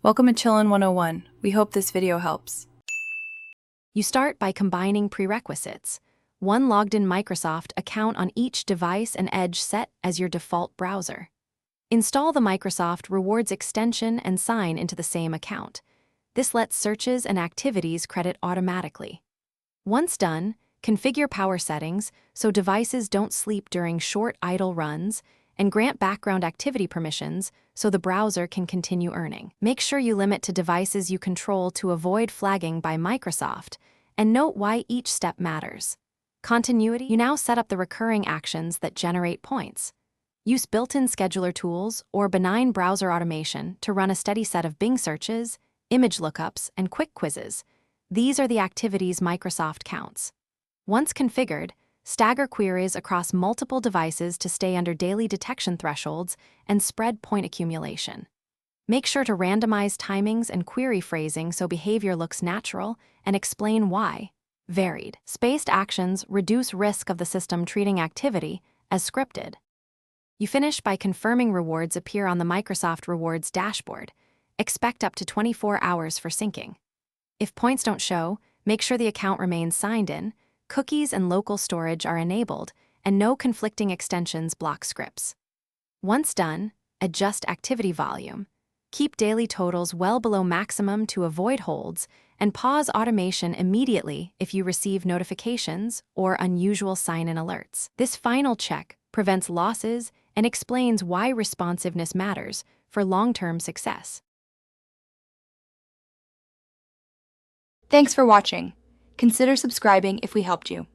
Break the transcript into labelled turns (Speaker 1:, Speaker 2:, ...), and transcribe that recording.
Speaker 1: Welcome to Chillin' 101. We hope this video helps.
Speaker 2: You start by combining prerequisites. One logged-in Microsoft account on each device and Edge set as your default browser. Install the Microsoft Rewards extension and sign into the same account. This lets searches and activities credit automatically. Once done, configure power settings so devices don't sleep during short idle runs, and grant background activity permissions so the browser can continue earning. Make sure you limit to devices you control to avoid flagging by Microsoft, and note why each step matters. Continuity: you now set up the recurring actions that generate points. Use built-in scheduler tools or benign browser automation to run a steady set of Bing searches, image lookups, and quick quizzes. These are the activities Microsoft counts. Once configured, stagger queries across multiple devices to stay under daily detection thresholds and spread point accumulation. Make sure to randomize timings and query phrasing so behavior looks natural, and explain why. Varied, spaced actions reduce risk of the system treating activity as scripted. You finish by confirming rewards appear on the Microsoft Rewards dashboard. Expect up to 24 hours for syncing. If points don't show, make sure the account remains signed in, cookies and local storage are enabled, and no conflicting extensions block scripts. Once done, adjust activity volume. Keep daily totals well below maximum to avoid holds, and pause automation immediately if you receive notifications or unusual sign-in alerts. This final check prevents losses and explains why responsiveness matters for long-term success.
Speaker 3: Thanks for watching. Consider subscribing if we helped you.